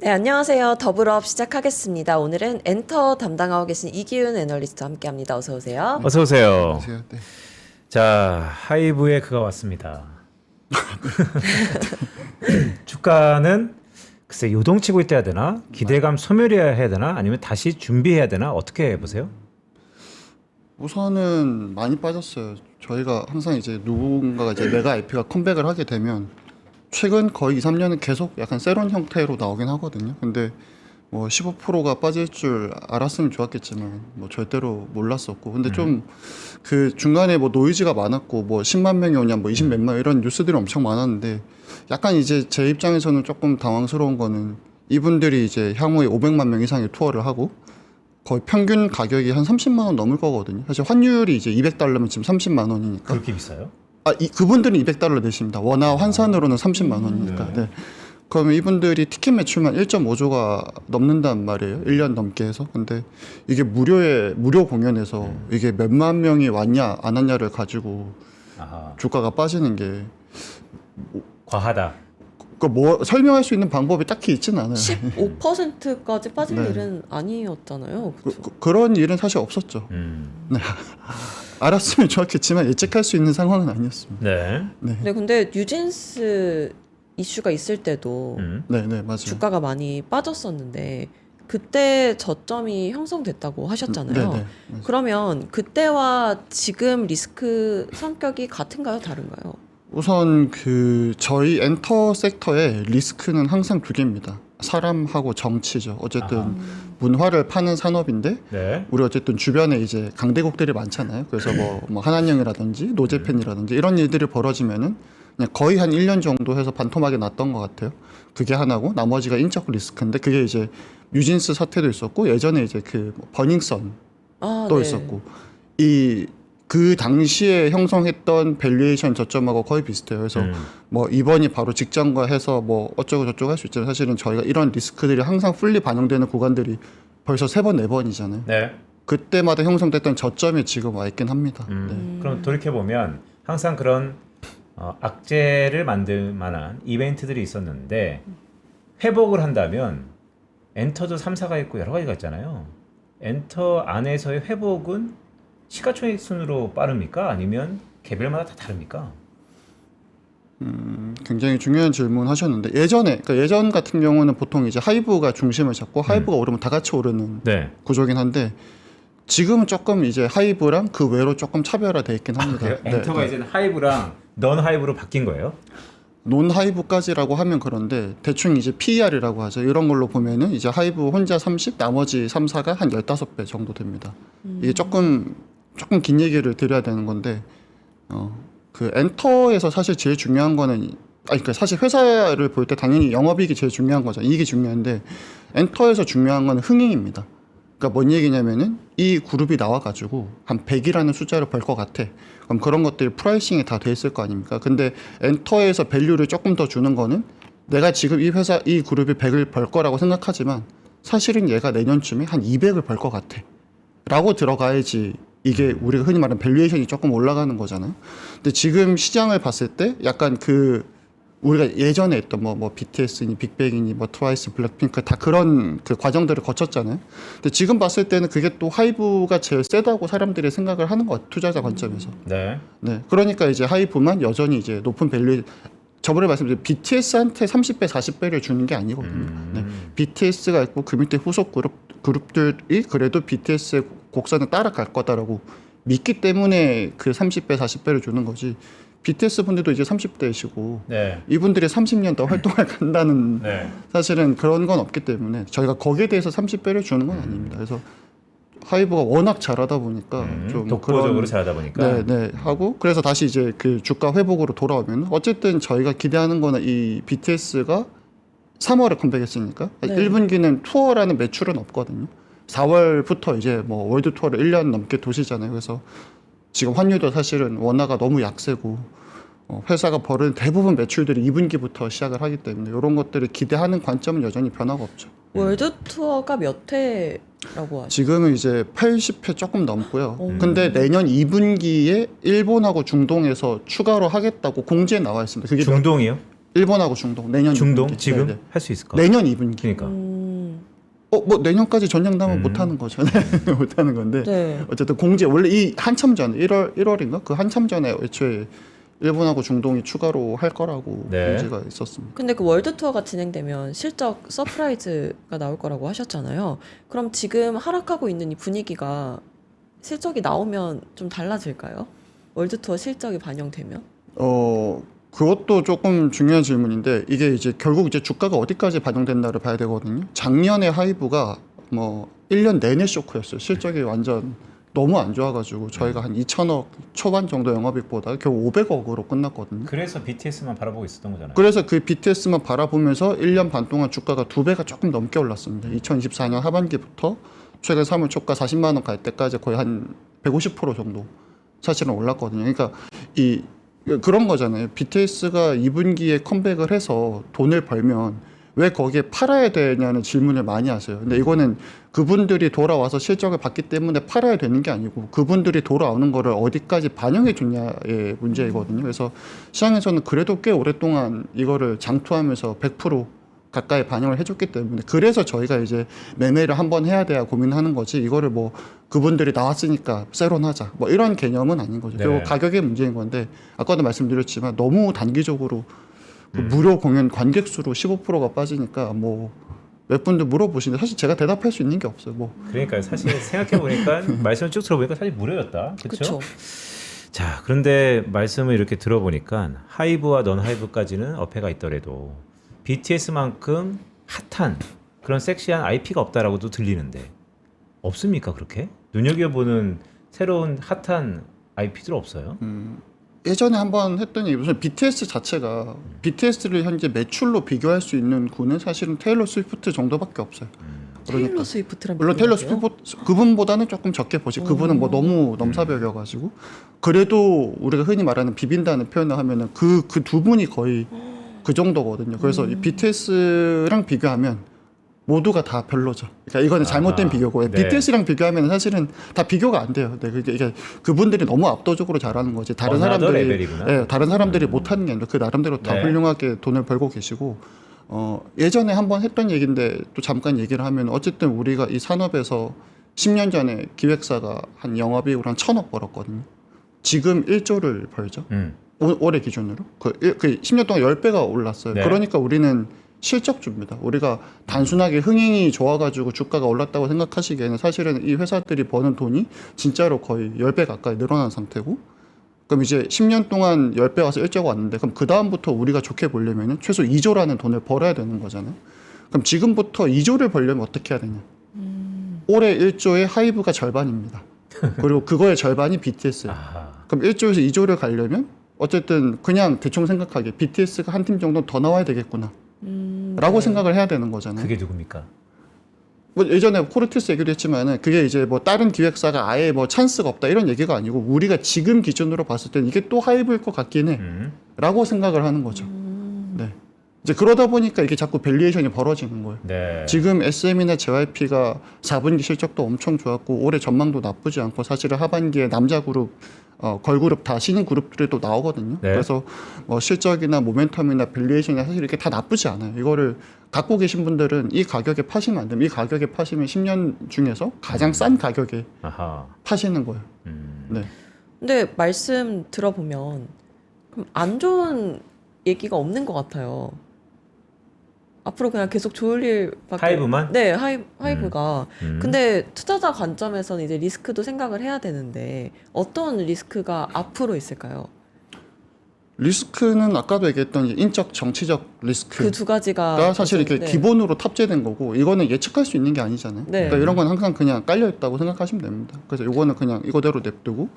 네, 안녕하세요. 더블업 시작하겠습니다. 오늘은 엔터 담당하고 계신 이기훈 애널리스트와 함께합니다. 어서 오세요. 어서 오세요. 안녕하세요. 네. 자, 하이브의 그가 왔습니다. 주가는 글쎄 요동치고 있다 해야 되나? 기대감 소멸해야 해야 되나? 아니면 다시 준비해야 되나? 어떻게 해보세요? 우선은 많이 빠졌어요. 저희가 항상 이제 누군가가 이제 메가 IP가 컴백을 하게 되면 최근 거의 2, 3년은 계속 약간 세론 형태로 나오긴 하거든요. 근데 뭐 15%가 빠질 줄 알았으면 좋았겠지만 뭐 절대로 몰랐었고, 근데 좀 그 중간에 뭐 노이즈가 많았고 뭐 10만 명이 오냐 뭐 20 몇만 이런 뉴스들이 엄청 많았는데, 약간 이제 제 입장에서는 조금 당황스러운 거는 이분들이 이제 향후에 500만 명 이상의 투어를 하고 거의 평균 가격이 한 30만 원 넘을 거거든요. 사실 환율이 이제 200달러면 지금 30만 원이니까. 그렇게 비싸요? 그분들은 200달러 내십니다. 원화 환산으로는 30만 원이니까. 네. 그러면 이분들이 티켓 매출만 1.5조가 넘는단 말이에요. 1년 넘게 해서. 근데 이게 무료 공연에서 이게 몇만 명이 왔냐 안 왔냐를 가지고 아하, 주가가 빠지는 게 과하다. 그 뭐 설명할 수 있는 방법이 딱히 있지는 않아요. 15%까지 빠질 네. 일은 아니었잖아요. 그렇죠? 그런 일은 사실 없었죠. 알았으면 좋았겠지만 예측할 수 있는 상황은 아니었습니다. 네. 네, 근데 뉴진스 이슈가 있을 때도 네, 맞아요. 주가가 많이 빠졌었는데 그때 저점이 형성됐다고 하셨잖아요. 네, 맞아요. 그러면 그때와 지금 리스크 성격이 같은가요, 다른가요? 우선 그 저희 엔터 섹터의 리스크는 항상 두 개입니다. 사람하고 정치죠. 어쨌든 아하. 문화를 파는 산업인데 네. 우리 어쨌든 주변에 이제 강대국들이 많잖아요. 그래서 뭐 한한령이라든지 노제팬이라든지 이런 일들이 벌어지면은 그냥 거의 한 1년 정도 해서 반토막이 났던 것 같아요. 그게 하나고, 나머지가 인적 리스크인데 그게 이제 뉴진스 사태도 있었고, 예전에 이제 그 버닝썬 또 네. 있었고, 그 당시에 형성했던 밸류에이션 저점하고 거의 비슷해요. 그래서 뭐 이번이 바로 직전과 해서 뭐 어쩌고 저쩌고 할 수 있지만, 사실은 저희가 이런 리스크들이 항상 풀리 반영되는 구간들이 벌써 3번, 4번이잖아요. 네. 그때마다 형성됐던 저점이 지금 와 있긴 합니다. 네. 그럼 돌이켜보면 항상 그런 악재를 만들 만한 이벤트들이 있었는데 회복을 한다면 엔터도 3사가 있고 여러 가지가 있잖아요. 엔터 안에서의 회복은 시가총액 순으로 빠릅니까? 아니면 개별마다 다 다릅니까? 굉장히 중요한 질문 하셨는데, 그러니까 예전 같은 경우는 보통 이제 하이브가 중심을 잡고 하이브가 오르면 다 같이 오르는 네. 구조긴 한데, 지금은 조금 이제 하이브랑 그 외로 조금 차별화돼 있긴 합니다. 그래요? 엔터가 이제는 하이브랑 넌 하이브로 바뀐 거예요? 논 하이브까지라고 하면 그런데, 대충 이제 PER이라고 하죠. 이런 걸로 보면은 이제 하이브 혼자 30, 나머지 3, 4가 한 15배 정도 됩니다. 이게 조금 긴 얘기를 드려야 되는 건데, 그 엔터에서 사실 제일 중요한 거는, 그러니까 사실 회사를 볼 때 당연히 영업이익이 제일 중요한 거죠. 이익이 중요한데, 엔터에서 중요한 건 흥행입니다. 그러니까 뭔 얘기냐면은 이 그룹이 나와가지고 한 100이라는 숫자를 벌 것 같아. 그럼 그런 것들이 프라이싱이 다 돼 있을 거 아닙니까? 근데 엔터에서 밸류를 조금 더 주는 거는, 내가 지금 이 그룹이 100을 벌 거라고 생각하지만 사실은 얘가 내년쯤에 한 200을 벌 것 같아 라고 들어가야지 이게 우리가 흔히 말하는 밸류에이션이 조금 올라가는 거잖아요. 근데 지금 시장을 봤을 때 약간 우리가 예전에 했던 뭐 BTS니 빅뱅이니 뭐 트와이스, 블랙핑크 다 그런 그 과정들을 거쳤잖아요. 근데 지금 봤을 때는 그게 또 하이브가 제일 세다고 사람들이 생각을 하는 것 같아요. 투자자 관점에서. 네. 그러니까 이제 하이브만 여전히 이제 높은 밸류, 저번에 말씀드린 BTS한테 30배, 40배를 주는 게 아니거든요. BTS가 있고 그 밑에 후속 그룹들이 그래도 BTS의 곡선을 따라갈 거다라고 믿기 때문에 그 30배, 40배를 주는 거지. BTS 분들도 이제 30대이시고 이분들이 30년 더 활동을 간다는 사실은 그런 건 없기 때문에 저희가 거기에 대해서 30배를 주는 건 아닙니다. 그래서 하이브가 워낙 잘하다 보니까 좀 독보적으로 잘하다 보니까 하고, 그래서 다시 이제 그 주가 회복으로 돌아오면 어쨌든 저희가 기대하는 거는 이 BTS가 3월에 컴백했으니까 1분기는 투어라는 매출은 없거든요. 4월부터 이제 뭐 월드 투어를 1년 넘게 도시잖아요. 그래서 지금 환율도 사실은 원화가 너무 약세고 회사가 벌은 대부분 매출들이 2분기부터 시작을 하기 때문에 이런 것들을 기대하는 관점은 여전히 변화가 없죠. 월드 투어가 몇 회라고 하죠? 지금은 이제 80회 조금 넘고요. 근데 내년 2분기에 일본하고 중동에서 추가로 하겠다고 공지에 나와 있습니다. 그게 중동이요? 일본하고 중동 내년 중동 2분기. 지금 네네. 할 수 있을까? 내년 2분기. 그러니까 뭐 내년까지 전쟁 나면 못 하는 거죠. 네. 못 하는 건데. 네. 어쨌든 공제 원래 이 한참 전에 1월인가 그 한참 전에 애초에 일본하고 중동이 추가로 할 거라고 네. 공지가 있었습니다. 근데 그 월드 투어가 진행되면 실적 서프라이즈가 나올 거라고 하셨잖아요. 그럼 지금 하락하고 있는 이 분위기가 실적이 나오면 좀 달라질까요? 월드 투어 실적이 반영되면? 그것도 조금 중요한 질문인데 이게 이제 결국 이제 주가가 어디까지 반영된다를 봐야 되거든요. 작년에 하이브가 뭐 1년 내내 쇼크였어요. 실적이 완전 너무 안 좋아가지고 저희가 한 2천억 초반 정도 영업이익보다 겨우 500억으로 끝났거든요. 그래서 BTS만 바라보고 있었던 거잖아요. 그래서 그 BTS만 바라보면서 1년 반 동안 주가가 2배가 조금 넘게 올랐습니다. 2024년 하반기부터 최근 3월 초가 40만 원 갈 때까지 거의 한 150% 정도 사실은 올랐거든요. 그러니까 그런 거잖아요. BTS가 2분기에 컴백을 해서 돈을 벌면 왜 거기에 팔아야 되냐는 질문을 많이 하세요. 근데 이거는 그분들이 돌아와서 실적을 받기 때문에 팔아야 되는 게 아니고 그분들이 돌아오는 거를 어디까지 반영해 줬냐의 문제이거든요. 그래서 시장에서는 그래도 꽤 오랫동안 이거를 장투하면서 100% 가까이 반영을 해줬기 때문에 그래서 저희가 이제 매매를 한번 해야 돼야 고민하는 거지 이거를 뭐 그분들이 나왔으니까 세론하자 뭐 이런 개념은 아닌 거죠. 네. 그리고 가격의 문제인 건데 아까도 말씀드렸지만 너무 단기적으로 그 무료 공연 관객 수로 15%가 빠지니까 뭐 몇 분들 물어보시는데 사실 제가 대답할 수 있는 게 없어요. 뭐 그러니까 사실 생각해 보니까 말씀을 쭉 들어보니까 사실 무료였다. 그렇죠? 그렇죠. 자, 그런데 말씀을 이렇게 들어보니까 하이브와 넌 하이브까지는 어폐가 있더라도 BTS만큼 핫한 그런 섹시한 IP가 없다라고도 들리는데 없습니까 그렇게? 눈여겨보는 새로운 핫한 IP들 없어요? 예전에 한번 했더니 무슨 BTS 자체가 BTS를 현재 매출로 비교할 수 있는 구는 사실은 테일러 스위프트 정도밖에 없어요. 테일러 스위프트란 물론 테일러 누구예요? 스위프트 그분보다는 조금 적게 보지. 그분은 뭐 너무 넘사벽이어가지고 그래도 우리가 흔히 말하는 비빈다는 표현을 하면은 그 두 분이 거의 그 정도거든요. 그래서 이 BTS랑 비교하면 모두가 다 별로죠. 그러니까 이거는 잘못된 아하, 비교고 네. BTS랑 비교하면 사실은 다 비교가 안 돼요. 네, 이게 그분들이 너무 압도적으로 잘하는 거지. 다른 어나더 사람들이 레벨이구나. 네, 다른 사람들이 못하는 게 아니라 그 나름대로 다 네. 훌륭하게 돈을 벌고 계시고 예전에 한번 했던 얘기인데 또 잠깐 얘기를 하면 어쨌든 우리가 이 산업에서 10년 전에 기획사가 한 영업이익으로 한 1,000억 벌었거든요. 지금 1조를 벌죠. 올해 기준으로 그 10년 동안 10배가 올랐어요. 네. 그러니까 우리는 실적주입니다. 우리가 단순하게 흥행이 좋아가지고 주가가 올랐다고 생각하시기에는 사실은 이 회사들이 버는 돈이 진짜로 거의 10배 가까이 늘어난 상태고 그럼 이제 10년 동안 10배 와서 1조가 왔는데 그럼 그 다음부터 우리가 좋게 보려면 최소 2조라는 돈을 벌어야 되는 거잖아요. 그럼 지금부터 2조를 벌려면 어떻게 해야 되냐. 올해 1조의 하이브가 절반입니다. 그리고 그거의 절반이 BTS예요. 아하. 그럼 1조에서 2조를 가려면 어쨌든 그냥 대충 생각하기에 BTS가 한 팀 정도 더 나와야 되겠구나 라고 생각을 해야 되는 거잖아요. 그게 누굽니까? 뭐 예전에 코르티스 얘기도 했지만은 그게 이제 뭐 다른 기획사가 아예 뭐 찬스가 없다 이런 얘기가 아니고 우리가 지금 기준으로 봤을 때는 이게 또 하이브일 것 같긴 해 라고 생각을 하는 거죠. 네. 이제 그러다 보니까 이게 자꾸 밸류에이션이 벌어지는 거예요. 네. 지금 SM이나 JYP가 4분기 실적도 엄청 좋았고 올해 전망도 나쁘지 않고 사실은 하반기에 남자 그룹, 걸그룹 다 신인 그룹들이 또 나오거든요. 네. 그래서 실적이나 모멘텀이나 밸류에이션이 사실 이렇게 다 나쁘지 않아요. 이거를 갖고 계신 분들은 이 가격에 파시면 안 됩니다. 이 가격에 파시면 10년 중에서 가장 싼 가격에 아하. 파시는 거예요. 네. 근데 말씀 들어보면 그럼 안 좋은 얘기가 없는 것 같아요. 앞으로 그냥 계속 좋을 일밖에 하이브만? 네, 하이브가. 음. 근데 투자자 관점에서는 이제 리스크도 생각을 해야 되는데 어떤 리스크가 앞으로 있을까요? 리스크는 아까도 얘기했던 이제 인적 정치적 리스크 그 두 가지가 가 사실 이렇게 네. 기본으로 탑재된 거고 이거는 예측할 수 있는 게 아니잖아요. 네. 그러니까 이런 건 항상 그냥 깔려 있다고 생각하시면 됩니다. 그래서 이거는 그냥 이거대로 냅두고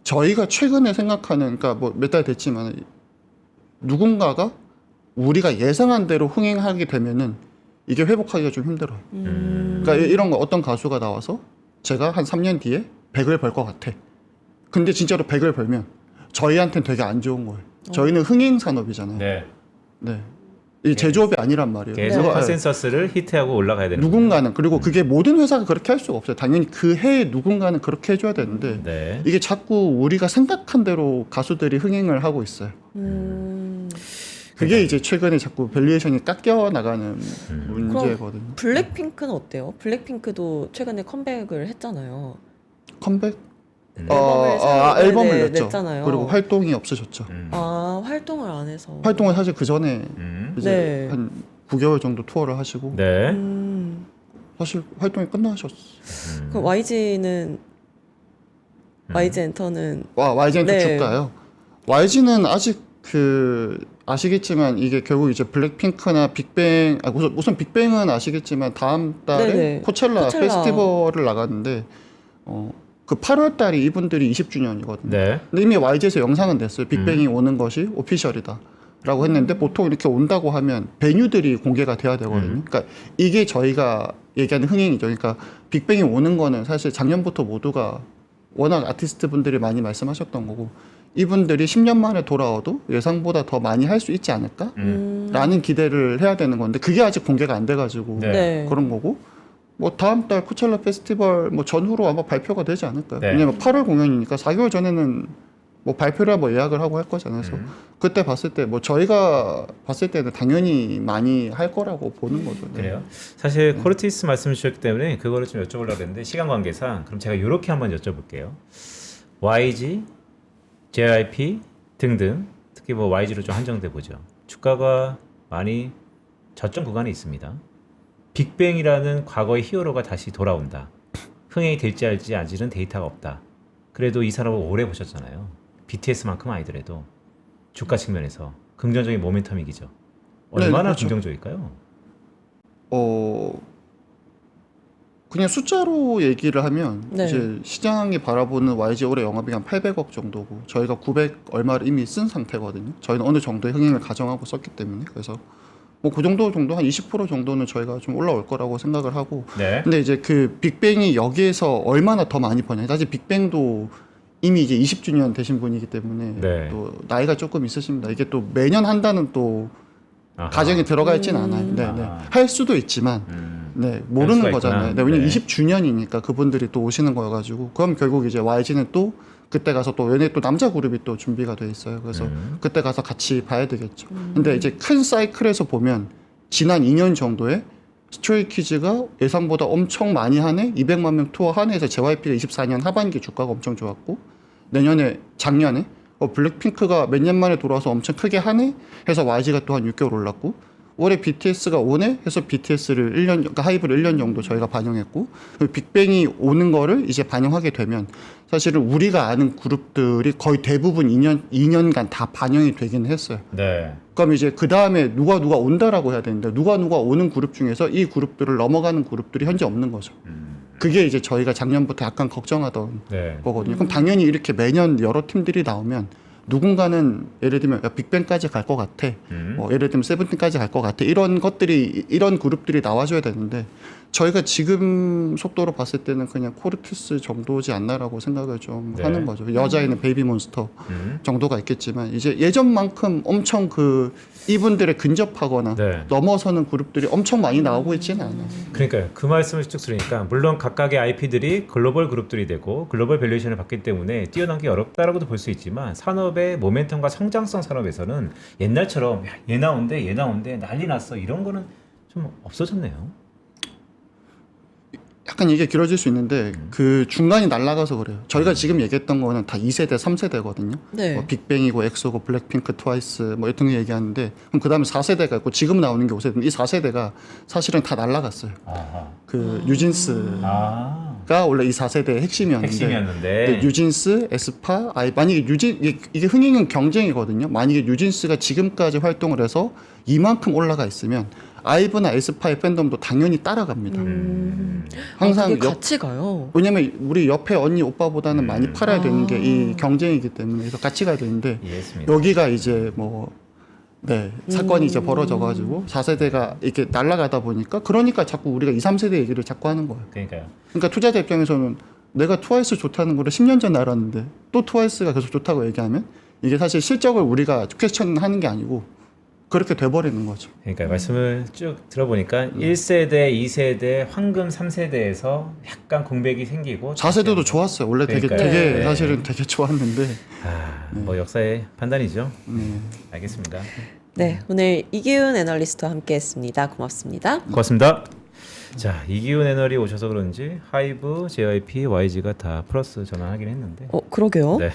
저희가 최근에 생각하는 그러니까 뭐 몇 달 됐지만 누군가가 우리가 예상한 대로 흥행하게 되면은 이게 회복하기가 좀 힘들어요. 그러니까 이런 거 어떤 가수가 나와서 제가 한 3년 뒤에 100을 벌 것 같아. 근데 진짜로 100을 벌면 저희한테는 되게 안 좋은 거예요. 저희는 흥행 산업이잖아요. 네. 네. 이 제조업이 아니란 말이에요. 계속 그거, 컨센서스를 히트하고 올라가야 되는 누군가는 그리고 그게 모든 회사가 그렇게 할 수가 없어요. 당연히 그 해에 누군가는 그렇게 해줘야 되는데 네. 이게 자꾸 우리가 생각한 대로 가수들이 흥행을 하고 있어요. 그게 이제 최근에 자꾸 밸류에이션이 깎여 나가는 문제거든요. 블랙핑크는 어때요? 블랙핑크도 최근에 컴백을 했잖아요. 컴백? 앨범을 새로 앨범을 냈죠. 냈잖아요. 그리고 활동이 없어졌죠. 아, 활동을 안 해서. 활동을 사실 그 전에 이제 네. 한 9개월 정도 투어를 하시고 네. 사실 활동이 끝나셨어. 그럼 YG는 YG 엔터는 YG는 또 네. 줄까요? YG는 아직 아시겠지만 이게 결국 이제 블랙핑크나 빅뱅 우선 빅뱅은 아시겠지만 다음 달에 네네. 코첼라 코첼라. 페스티벌을 나가는데 그 8월 달이 이분들이 20주년이거든요. 네. 근데 이미 YG에서 영상은 냈어요. 빅뱅이 오는 것이 오피셜이다. 라고 했는데 보통 이렇게 온다고 하면 베뉴들이 공개가 돼야 되거든요. 그러니까 이게 저희가 얘기하는 흥행이죠. 그러니까 빅뱅이 오는 거는 사실 작년부터 모두가 워낙 아티스트 분들이 많이 말씀하셨던 거고 이분들이 10년 만에 돌아와도 예상보다 더 많이 할 수 있지 않을까? 라는 기대를 해야 되는 건데 그게 아직 공개가 안 돼가지고 네. 네. 그런 거고 뭐 다음 달 코첼라 페스티벌 뭐 전후로 아마 발표가 되지 않을까요? 네. 왜냐면 8월 공연이니까 4개월 전에는 뭐 발표를 뭐 예약을 하고 할 거잖아요. 그래서 그때 봤을 때 뭐 저희가 봤을 때는 당연히 많이 할 거라고 보는 거죠. 네. 그래요. 사실 코르티스 말씀 주셨기 때문에 그거를 좀 여쭤보려고 했는데 시간 관계상 그럼 제가 이렇게 한번 여쭤볼게요. YG, JYP 등등 특히 뭐 YG로 좀 한정돼 보죠. 주가가 많이 저점 구간에 있습니다. 빅뱅이라는 과거의 히어로가 다시 돌아온다. 흥행이 될지 알지 아직은 데이터가 없다. 그래도 이 사람을 오래 보셨잖아요. BTS만큼 아니더라도 주가 측면에서 긍정적인 모멘텀이기죠. 얼마나 그렇죠. 긍정적일까요? 그냥 숫자로 얘기를 하면 네. 이제 시장이 바라보는 YG 올해 영업이익 한 800억 정도고 저희가 900 얼마를 이미 쓴 상태거든요. 저희는 어느 정도의 흥행을 가정하고 썼기 때문에 그래서 뭐 그 정도 한 20% 정도는 저희가 좀 올라올 거라고 생각을 하고 네. 근데 이제 그 빅뱅이 여기에서 얼마나 더 많이 버냐 사실 빅뱅도 이미 이제 20주년 되신 분이기 때문에 네. 또 나이가 조금 있으십니다. 이게 또 매년 한다는 또 아하. 가정이 들어가 있지는 않아요. 네, 네. 아하. 할 수도 있지만 네, 수가 모르는 있구나. 거잖아요. 네, 왜냐면 네. 20주년이니까 그분들이 또 오시는 거여가지고 그럼 결국 이제 YG는 또 그때 가서 또 얘네 또 남자 그룹이 또 준비가 돼 있어요. 그래서 그때 가서 같이 봐야 되겠죠. 근데 이제 큰 사이클에서 보면 지난 2년 정도에 스트레이키즈가 예상보다 엄청 많이 하네 200만 명 투어 한 해에서 JYP가 24년 하반기 주가가 엄청 좋았고 작년에 블랙핑크가 몇 년 만에 돌아와서 엄청 크게 하네 해서 YG가 또 한 6개월 올랐고 올해 BTS가 오네 해서 BTS를 1년 그러니까 하이브를 1년 정도 저희가 반영했고 빅뱅이 오는 거를 이제 반영하게 되면 사실은 우리가 아는 그룹들이 거의 대부분 2년간 다 반영이 되긴 했어요. 네. 그럼 이제 그 다음에 누가 온다라고 해야 되는데 누가 오는 그룹 중에서 이 그룹들을 넘어가는 그룹들이 현재 없는 거죠. 그게 이제 저희가 작년부터 약간 걱정하던 네. 거거든요. 그럼 당연히 이렇게 매년 여러 팀들이 나오면 누군가는 예를 들면 야, 빅뱅까지 갈 것 같아. 예를 들면 세븐틴까지 갈 것 같아. 이런 그룹들이 나와줘야 되는데 저희가 지금 속도로 봤을 때는 그냥 코르티스 정도지 않나라고 생각을 좀 네. 하는 거죠. 여자에는 베이비몬스터 정도가 있겠지만 이제 예전만큼 엄청 이분들에 근접하거나 네. 넘어서는 그룹들이 엄청 많이 나오고 있지는 않아요. 그러니까요. 그 말씀을 쭉 들으니까 물론 각각의 IP들이 글로벌 그룹들이 되고 글로벌 밸류에이션을 받기 때문에 뛰어넘기 어렵다라고도 볼 수 있지만 산업의 모멘텀과 성장성 산업에서는 옛날처럼 야, 얘 나온대 난리 났어 이런 거는 좀 없어졌네요. 약간 이게 길어질 수 있는데 그 중간이 날아가서 그래요. 저희가 지금 얘기했던 거는 다 2세대, 3세대거든요. 네. 빅뱅이고 엑소고 블랙핑크, 트와이스 뭐 이런 거 얘기하는데 그럼 그다음에 4세대가 있고 지금 나오는 게 5세대. 이 4세대가 사실은 다 날아갔어요. 아하. 그 뉴진스가 아, 원래 이 4세대의 핵심이었는데 핵심이었는데 근데 뉴진스, 에스파, 만약에 이게 흥행은 경쟁이거든요. 만약에 뉴진스가 지금까지 활동을 해서 이만큼 올라가 있으면 아이브나 에스파의 팬덤도 당연히 따라갑니다. 항상 그게 같이 가요. 왜냐면 우리 옆에 언니 오빠보다는 많이 팔아야 되는 게 이 경쟁이기 때문에 그래서 같이 가야 되는데 이해했습니다. 여기가 이제 사건이 이제 벌어져가지고 4세대가 이렇게 날아가다 보니까 그러니까 자꾸 우리가 2, 3세대 얘기를 자꾸 하는 거예요. 그러니까요. 그러니까 투자자 입장에서는 내가 트와이스 좋다는 거를 10년 전에 알았는데 또 트와이스가 계속 좋다고 얘기하면 이게 사실 실적을 우리가 퀘스천하는 게 아니고 그렇게 돼버리는 거죠. 그러니까 말씀을 쭉 들어보니까 1세대, 2세대, 황금 3세대에서 약간 공백이 생기고 4세대도 좋았어요. 원래 그러니까요. 되게 네. 사실은 되게 좋았는데 뭐 역사의 판단이죠. 네. 알겠습니다. 네, 오늘 이기훈 애널리스트와 함께했습니다. 고맙습니다. 고맙습니다. 자, 이기훈 애널이 오셔서 그런지 하이브, JYP, YG가 다 플러스 전환하긴 했는데 그러게요. 네.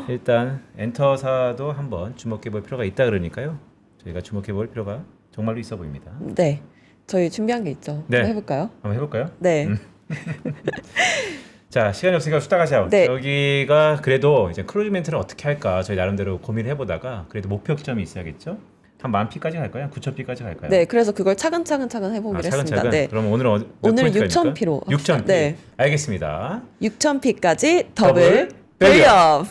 일단 엔터사도 한번 주목해 볼 필요가 있다 그러니까요. 저희가 주목해 볼 필요가 정말로 있어 보입니다. 네, 저희 준비한 게 있죠. 네. 한번 해볼까요? 한번 해볼까요? 네. 자, 시간이 없으니까 후딱 하죠. 네. 여기가 그래도 이제 클로징 멘트를 어떻게 할까 저희 나름대로 고민을 해보다가 그래도 목표점이 있어야겠죠. 한 10,000P까지 갈까요? 9,000P까지 갈까요? 네, 그래서 그걸 차근차근 해보기로 했습니다. 차근차근. 네. 그럼 오늘은 몇 오늘 포인트가 6,000P로 6,000P. 네. 알겠습니다. 6,000P까지 더블 더블 밸류업.